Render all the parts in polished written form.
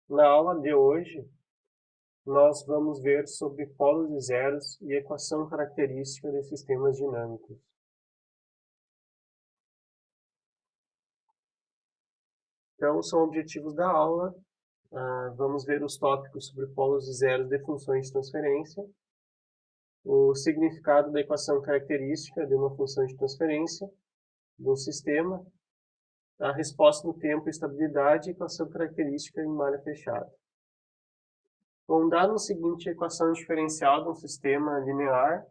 Na aula de hoje, nós vamos ver sobre polos e zeros e equação característica de sistemas dinâmicos. Então, são objetivos da aula. Vamos ver os tópicos sobre polos e zeros de funções de transferência, o significado da equação característica de uma função de transferência de um sistema, a resposta no tempo e estabilidade e equação característica em malha fechada. Bom, dado o seguinte, a equação diferencial de um sistema linear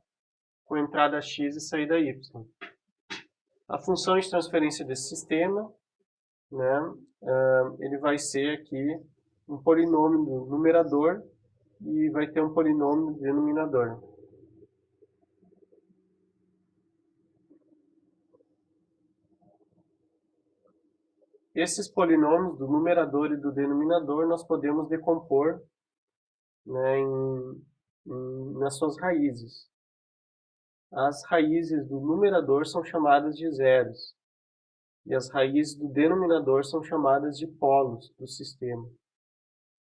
com entrada x e saída y. A função de transferência desse sistema, né, ele vai ser aqui um polinômio no numerador e vai ter um polinômio no denominador. Esses polinômios do numerador e do denominador nós podemos decompor, né, nas suas raízes. As raízes do numerador são chamadas de zeros e as raízes do denominador são chamadas de polos do sistema.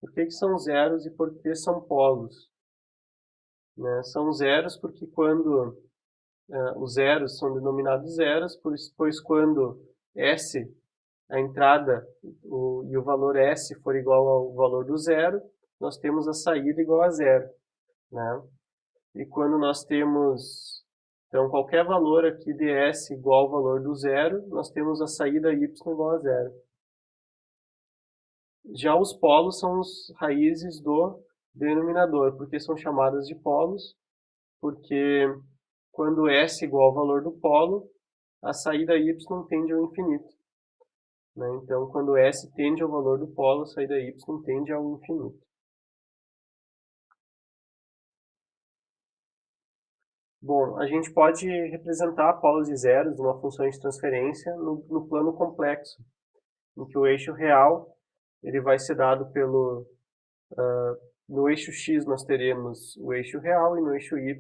Por que são zeros e por que são polos? Né? São zeros porque quando os zeros são denominados zeros, pois quando S, a entrada, e o valor S for igual ao valor do zero, nós temos a saída igual a zero. Né? E quando nós temos, então, qualquer valor aqui de S igual ao valor do zero, nós temos a saída Y igual a zero. Já os polos são as raízes do denominador, porque são chamadas de polos, porque quando S é igual ao valor do polo, a saída y tende ao infinito. Né? Então, quando S tende ao valor do polo, a saída y tende ao infinito. Bom, a gente pode representar polos e zeros de uma função de transferência no plano complexo, em que o eixo real ele vai ser dado pelo... no eixo x nós teremos o eixo real e no eixo y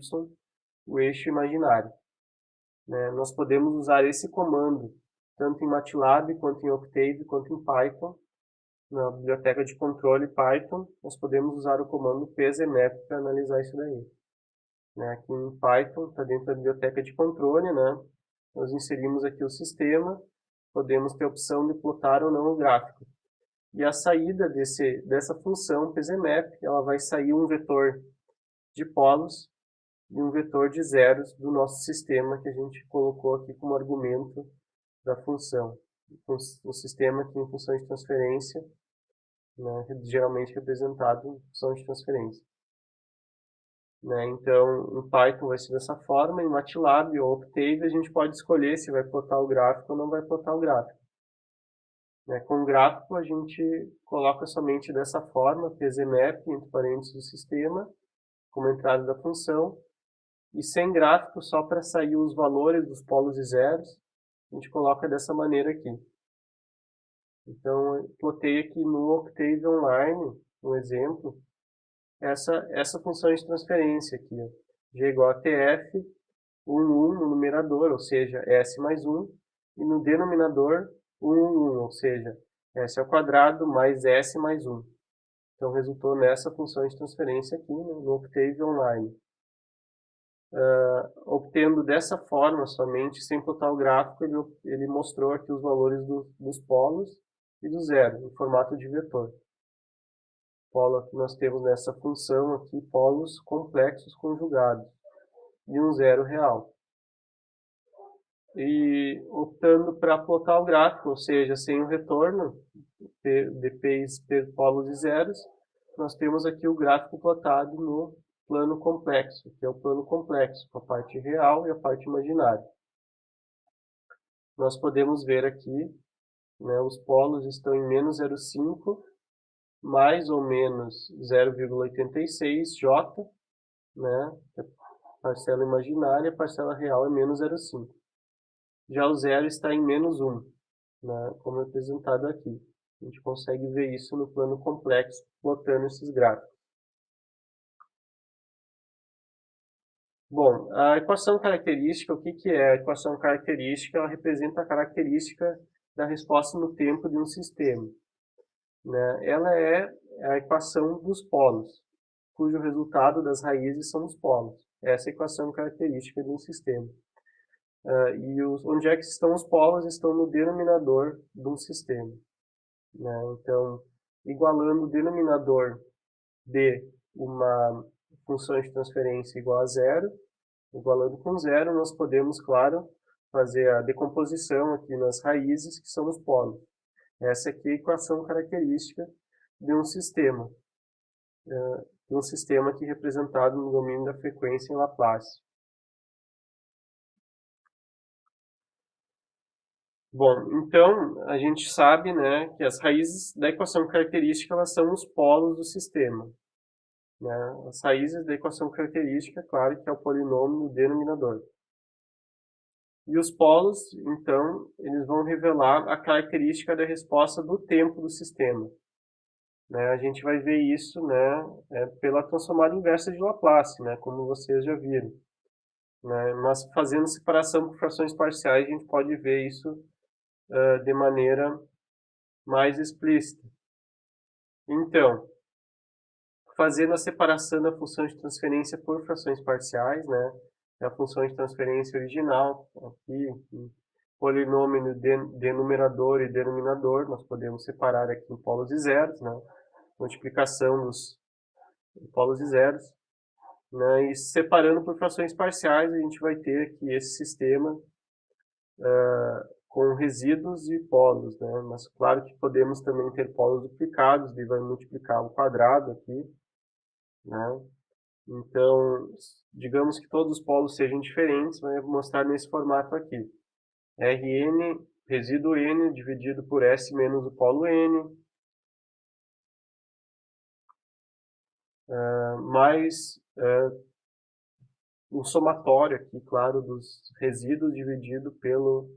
o eixo imaginário. Né? Nós podemos usar esse comando tanto em MATLAB, quanto em Octave, quanto em Python. Na biblioteca de controle Python, nós podemos usar o comando pzmap para analisar isso daí. Né? Aqui em Python, está dentro da biblioteca de controle, né? Nós inserimos aqui o sistema, podemos ter a opção de plotar ou não o gráfico. E a saída dessa função pzmap, ela vai sair um vetor de polos e um vetor de zeros do nosso sistema que a gente colocou aqui como argumento da função. O sistema aqui em função de transferência, né, geralmente representado em função de transferência. Né, então, em Python vai ser dessa forma, em MATLAB ou Octave a gente pode escolher se vai plotar o gráfico ou não vai plotar o gráfico. Né, com o gráfico a gente coloca somente dessa forma, pzmap, entre parênteses do sistema, como entrada da função, e sem gráfico, só para sair os valores dos polos e zeros, a gente coloca dessa maneira aqui. Então, eu plotei aqui no Octave Online, um exemplo, essa função de transferência aqui, ó, g igual a tf, 1 no numerador, ou seja, s mais 1, e no denominador 1, ou seja, s ao quadrado mais s mais 1. Então, resultou nessa função de transferência aqui, né, no Octave Online. Obtendo dessa forma somente, sem plotar o gráfico, ele mostrou aqui os valores dos polos e do zero, em formato de vetor. Polo aqui nós temos nessa função aqui polos complexos conjugados e um zero real. E optando para plotar o gráfico, ou seja, sem o retorno de p's, polos e zeros, nós temos aqui o gráfico plotado no plano complexo, que é o plano complexo, com a parte real e a parte imaginária. Nós podemos ver aqui, né, os polos estão em menos 0,5, mais ou menos 0,86 J, né, parcela imaginária, a parcela real é menos 0,5. Já o zero está em menos 1, né, como representado aqui. A gente consegue ver isso no plano complexo, plotando esses gráficos. Bom, a equação característica, o que é a equação característica? Ela representa a característica da resposta no tempo de um sistema. né? Ela é a equação dos polos, cujo resultado das raízes são os polos. Essa é a equação característica de um sistema. Onde é que estão os polos? Estão no denominador de um sistema, né? Então, igualando o denominador de uma função de transferência igual a zero, igualando com zero, nós podemos, claro, fazer a decomposição aqui nas raízes, que são os polos. Essa aqui é a equação característica de um sistema, aqui representado no domínio da frequência em Laplace. Bom, então a gente sabe, né, que as raízes da equação característica elas são os polos do sistema, né? As raízes da equação característica, claro, que é o polinômio no denominador. E os polos, então, eles vão revelar a característica da resposta do tempo do sistema, né? A gente vai ver isso, né, pela transformada inversa de Laplace, né, como vocês já viram, né? Mas fazendo separação por frações parciais, a gente pode ver isso de maneira mais explícita. Então, fazendo a separação da função de transferência por frações parciais, né? A função de transferência original, aqui, polinômio de numerador e denominador, nós podemos separar aqui em polos e zeros, né? Multiplicação dos polos e zeros, né? E separando por frações parciais, a gente vai ter aqui esse sistema com resíduos e polos, né? Mas claro que podemos também ter polos duplicados, e vai multiplicar o quadrado aqui, né? Então, digamos que todos os polos sejam diferentes, vai mostrar nesse formato aqui. Rn, resíduo n, dividido por S menos o polo n, mais um somatório aqui, claro, dos resíduos dividido pelo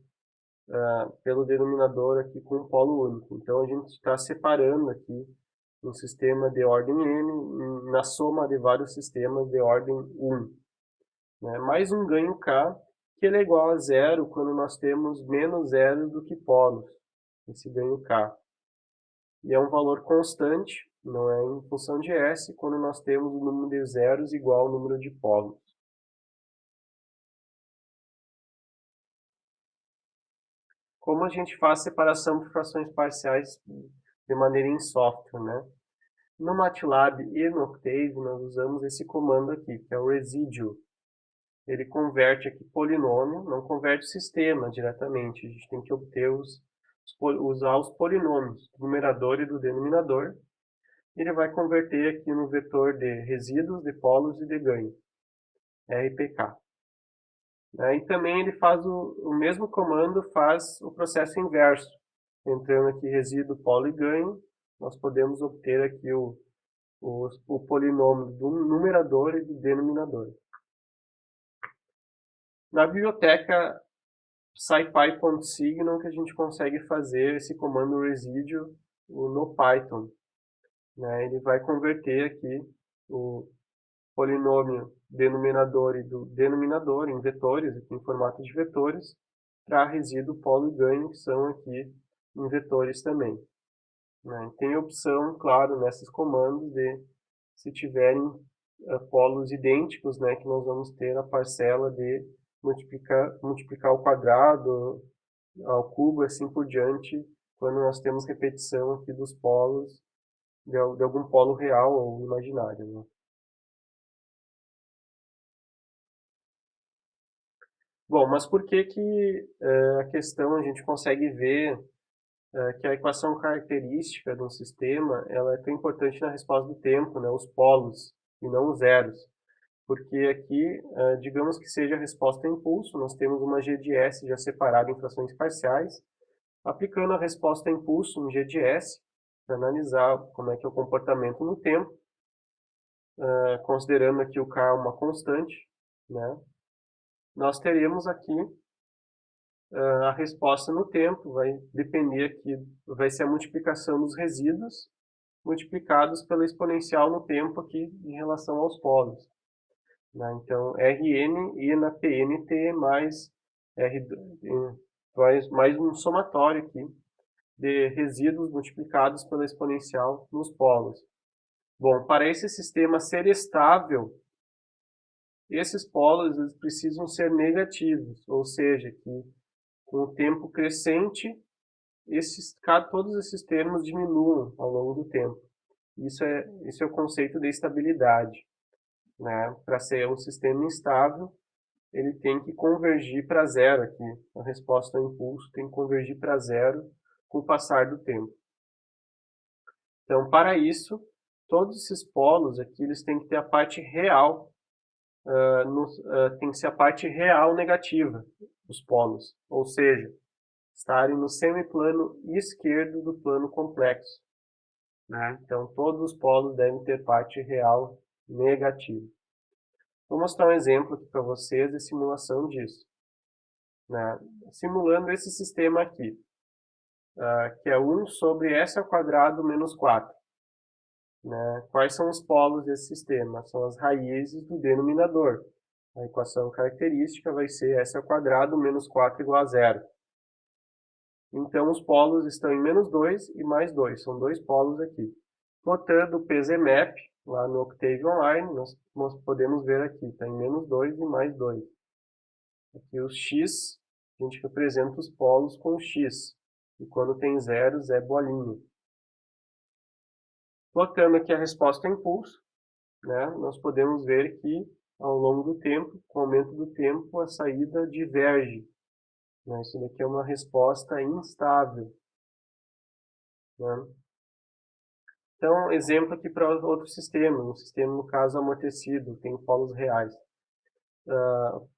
denominador aqui com um polo único. Então, a gente está separando aqui um sistema de ordem n na soma de vários sistemas de ordem 1. Né? Mais um ganho k, que ele é igual a zero quando nós temos menos zeros do que polos, esse ganho k. E é um valor constante, não é em função de S, quando nós temos o número de zeros igual ao número de polos. Como a gente faz separação por frações parciais de maneira em software, né? No MATLAB e no Octave nós usamos esse comando aqui, que é o residual. Ele converte aqui polinômio, não converte sistema diretamente. A gente tem que usar os polinômios do numerador e do denominador. Ele vai converter aqui no vetor de resíduos, de polos e de ganho, RPK. E também ele faz o mesmo comando, faz o processo inverso. Entrando aqui resíduo, polo e ganho, nós podemos obter aqui o polinômio do numerador e do denominador. Na biblioteca scipy.signal que a gente consegue fazer esse comando residual no Python. Ele vai converter aqui o polinômio denominador e do denominador em vetores, aqui em formato de vetores, para resíduo, polo e ganho, que são aqui em vetores também. Tem a opção, claro, nesses comandos de, se tiverem polos idênticos, que nós vamos ter a parcela de multiplicar ao quadrado, ao cubo, assim por diante, quando nós temos repetição aqui dos polos, de algum polo real ou imaginário. Bom, mas por que a questão a gente consegue ver que a equação característica de um sistema ela é tão importante na resposta do tempo, os polos, e não os zeros? Porque aqui, digamos que seja a resposta a impulso, nós temos uma g de S já separada em frações parciais, aplicando a resposta a impulso em g de S, para analisar como é que é o comportamento no tempo, considerando aqui o k uma constante, nós teremos aqui a resposta no tempo, vai depender aqui, vai ser a multiplicação dos resíduos, multiplicados pela exponencial no tempo aqui em relação aos polos. Então, Rn e na PNT mais, mais um somatório aqui de resíduos multiplicados pela exponencial nos polos. Bom, para esse sistema ser estável, esses polos eles precisam ser negativos, ou seja, que com o tempo crescente, todos esses termos diminuam ao longo do tempo. Esse é o conceito de estabilidade. Né? Para ser um sistema instável, ele tem que convergir para zero aqui. A resposta ao impulso tem que convergir para zero com o passar do tempo. Então, para isso, todos esses polos aqui eles têm que ter a parte real, tem que ser a parte real negativa dos polos, ou seja, estarem no semiplano esquerdo do plano complexo. Né? Então, todos os polos devem ter parte real negativa. Vou mostrar um exemplo aqui para vocês de simulação disso. Né? Simulando esse sistema aqui, que é 1 sobre s² menos 4. Né? Quais são os polos desse sistema? São as raízes do denominador. A equação característica vai ser s² menos 4 igual a zero. Então, os polos estão em menos 2 e mais 2. São dois polos aqui. Botando o PZMap, lá no Octave Online, nós podemos ver aqui, está em menos 2 e mais 2. Aqui os x, a gente representa os polos com x. E quando tem zeros, é bolinha. Plotando aqui a resposta ao impulso, né, nós podemos ver que, ao longo do tempo, com o aumento do tempo, a saída diverge. Né, isso daqui é uma resposta instável. Né. Então, exemplo aqui para outro sistema, um sistema, no caso, amortecido, tem polos reais.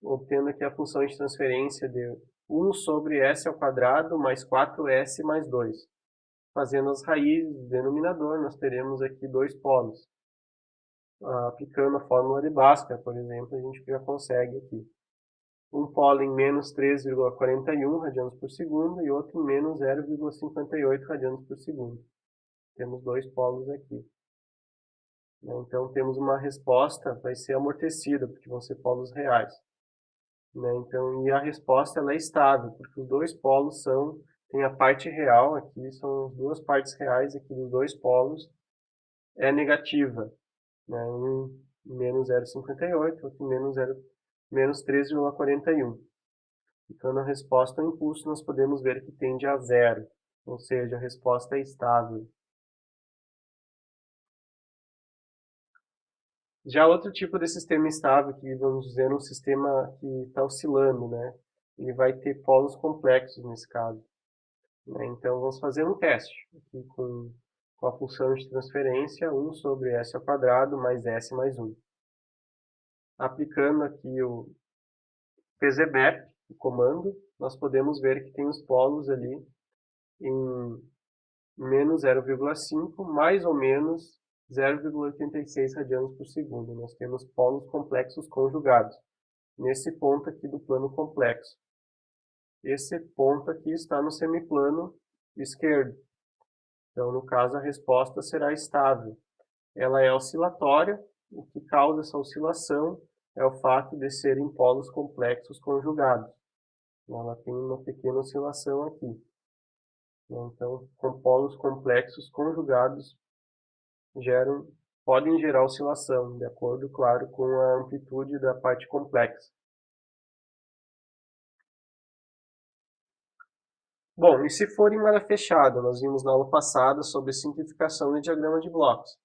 Obtendo aqui a função de transferência de 1 sobre s² mais 4s mais 2. Fazendo as raízes do denominador, nós teremos aqui dois polos. Aplicando a fórmula de Bhaskara, por exemplo, a gente já consegue aqui. Um polo em menos 3,41 radianos por segundo e outro em menos 0,58 radianos por segundo. Temos dois polos aqui. Então, temos uma resposta, vai ser amortecida, porque vão ser polos reais. Então, e a resposta ela é estável, porque os dois polos tem a parte real aqui, são as duas partes reais aqui dos dois polos, é negativa. Um menos 0,58, outro menos 13,41. Então, na resposta ao impulso, nós podemos ver que tende a zero, ou seja, a resposta é estável. Já outro tipo de sistema instável, que vamos dizer um sistema que está oscilando, né? Ele vai ter polos complexos nesse caso. Então, vamos fazer um teste aqui com a função de transferência 1 sobre s² mais s mais 1. Aplicando aqui o PZMap, o comando, nós podemos ver que tem os polos ali em menos 0,5 mais ou menos 0,86 radianos por segundo. Nós temos polos complexos conjugados, nesse ponto aqui do plano complexo. Esse ponto aqui está no semiplano esquerdo. Então, no caso, a resposta será estável. Ela é oscilatória, o que causa essa oscilação é o fato de serem polos complexos conjugados. Ela tem uma pequena oscilação aqui. Então, com polos complexos conjugados, podem gerar oscilação, de acordo, claro, com a amplitude da parte complexa. Bom, e se for em malha fechada? Nós vimos na aula passada sobre simplificação de diagrama de blocos.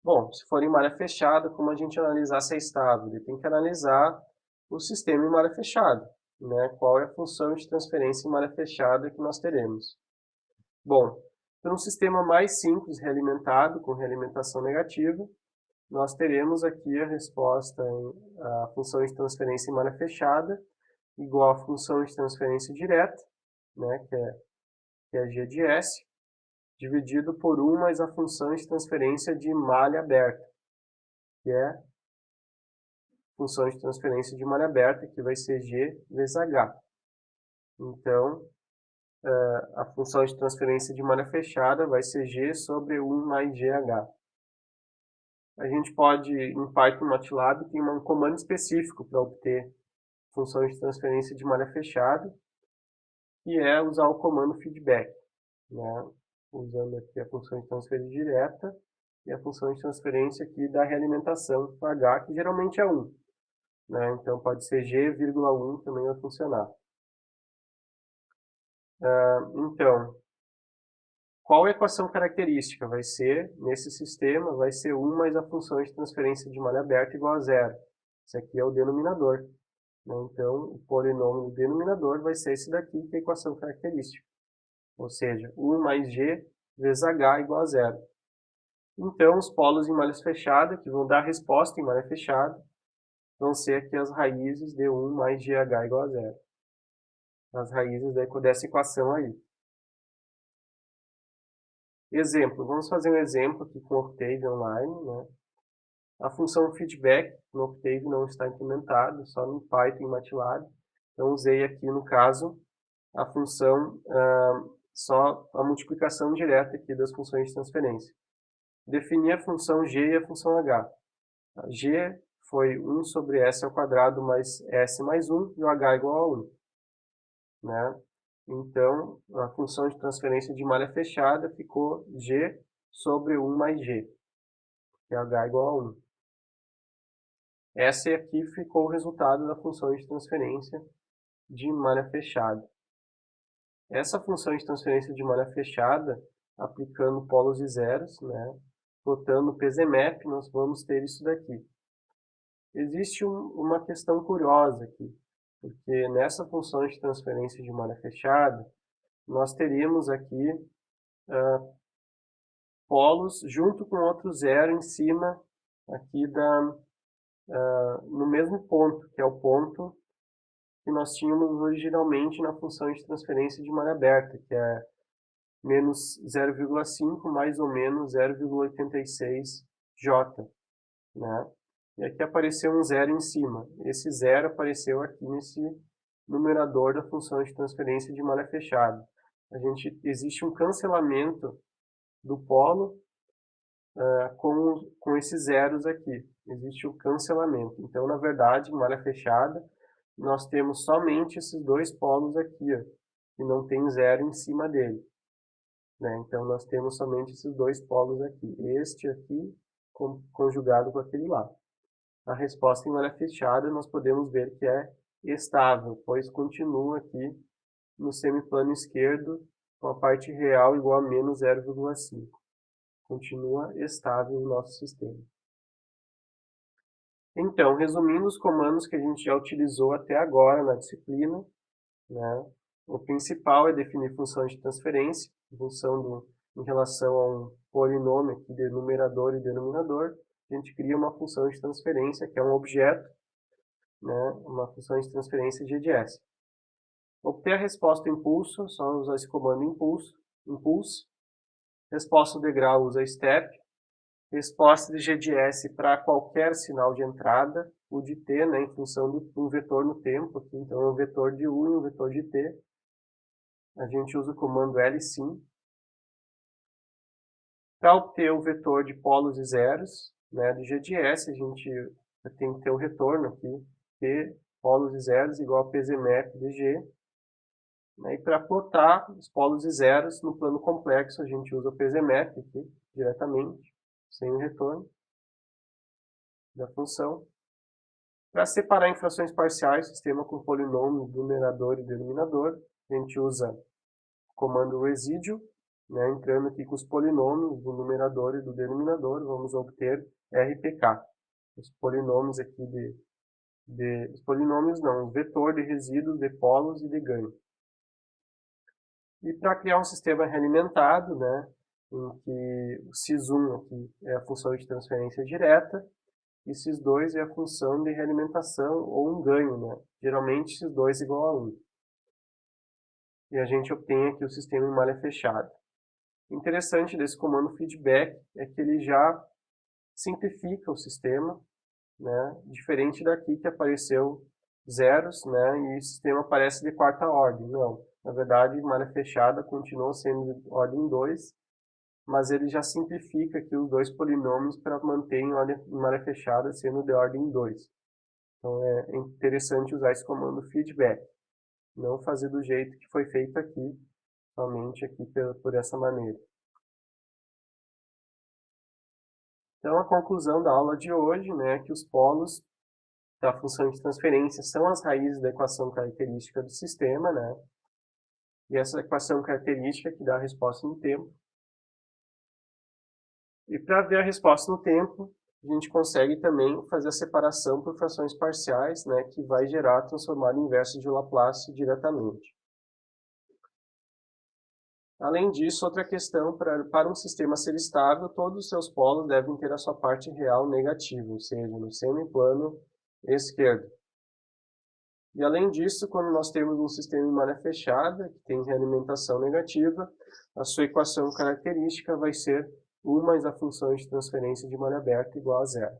Bom, se for em malha fechada, como a gente analisar se é estável? Ele tem que analisar o sistema em malha fechada. Né? Qual é a função de transferência em malha fechada que nós teremos? Bom, para um sistema mais simples, realimentado, com realimentação negativa, nós teremos aqui a resposta a função de transferência em malha fechada igual à função de transferência direta, né, que é g de S, dividido por 1 mais a função de transferência de malha aberta, que é a função de transferência de malha aberta, que vai ser g vezes h. Então, a função de transferência de malha fechada vai ser g sobre 1 mais gh. A gente pode, em Python MATLAB, tem um comando específico para obter função de transferência de malha fechada, que é usar o comando feedback. né? Usando aqui a função de transferência direta e a função de transferência aqui da realimentação H, que geralmente é 1. Né? Então pode ser G,1 também vai funcionar. Então, qual a equação característica? Vai ser, nesse sistema, vai ser 1 mais a função de transferência de malha aberta igual a 0. Esse aqui é o denominador. Né? Então, o polinômio do denominador vai ser esse daqui, que é a equação característica. Ou seja, 1 mais G vezes H igual a 0. Então, os polos em malha fechada, que vão dar a resposta em malha fechada, vão ser aqui as raízes de 1 mais GH igual a 0. As raízes dessa equação aí. Exemplo, vamos fazer um exemplo aqui com o Octave Online. Né? A função feedback no Octave não está implementada, só no Python e MATLAB. Então, usei aqui, no caso, a função, só a multiplicação direta aqui das funções de transferência. Defini a função g e a função h. A g foi 1 sobre s ao quadrado mais s mais 1 e o h igual a 1. Né? Então, a função de transferência de malha fechada ficou g sobre 1 mais g, que é h igual a 1. Essa aqui ficou o resultado da função de transferência de malha fechada. Essa função de transferência de malha fechada, aplicando polos e zeros, né, botando o PZMap, nós vamos ter isso daqui. Existe uma questão curiosa aqui, porque nessa função de transferência de malha fechada, nós teríamos aqui polos junto com outro zero em cima aqui no mesmo ponto, que é o ponto que nós tínhamos originalmente na função de transferência de malha aberta, que é menos 0,5 mais ou menos 0,86J. Né? E aqui apareceu um zero em cima. Esse zero apareceu aqui nesse numerador da função de transferência de malha fechada. Existe um cancelamento do polo com esses zeros aqui. Existe o cancelamento. Então, na verdade, em malha fechada, nós temos somente esses dois polos aqui, ó, que não tem zero em cima dele. Né? Então, nós temos somente esses dois polos aqui. Este aqui conjugado com aquele lá. A resposta em malha fechada, nós podemos ver que é estável, pois continua aqui no semiplano esquerdo com a parte real igual a menos 0,5. Continua estável o nosso sistema. Então, resumindo os comandos que a gente já utilizou até agora na disciplina, né? O principal é definir função de transferência, em relação a um polinômio aqui de numerador e denominador. A gente cria uma função de transferência, que é um objeto, né? Uma função de transferência de GDS. Obter a resposta impulso, só usar esse comando impulse. Resposta de grau usa step. Resposta de GDS para qualquer sinal de entrada, o de t, né, em função de um vetor no tempo, aqui, então é um vetor de u e um vetor de t. A gente usa o comando lsim. Para obter o vetor de polos e zeros, né, de GDS, a gente tem que ter o retorno aqui, p, polos e zeros, igual a pzmap de g. Né, e para plotar os polos e zeros no plano complexo, a gente usa o pzmap aqui, diretamente, sem o retorno da função. Para separar em frações parciais, sistema com polinômio, numerador e denominador, a gente usa o comando residue, né, entrando aqui com os polinômios do numerador e do denominador, vamos obter RPK. Os polinômios aqui os polinômios não, os vetor de resíduos, de polos e de ganho. E para criar um sistema realimentado, né, em que o cis1 aqui é a função de transferência direta, e cis2 é a função de realimentação ou um ganho, né? Geralmente cis2 igual a 1. E a gente obtém aqui o sistema em malha fechada. O interessante desse comando feedback é que ele já simplifica o sistema, né? Diferente daqui que apareceu zeros, né? E o sistema aparece de quarta ordem. Não, na verdade, malha fechada continua sendo de ordem 2, mas ele já simplifica aqui os dois polinômios para manter em malha fechada sendo de ordem 2. Então é interessante usar esse comando feedback, não fazer do jeito que foi feito aqui, somente aqui por essa maneira. Então, a conclusão da aula de hoje, né, é que os polos da função de transferência são as raízes da equação característica do sistema, né? E essa equação característica que dá a resposta no tempo. E para ver a resposta no tempo, a gente consegue também fazer a separação por frações parciais, né, que vai gerar a transformada inversa de Laplace diretamente. Além disso, outra questão, para um sistema ser estável, todos os seus polos devem ter a sua parte real negativa, ou seja, no semiplano esquerdo. E além disso, quando nós temos um sistema em malha fechada, que tem realimentação negativa, a sua equação característica vai ser 1 mais a função de transferência de malha aberta igual a zero.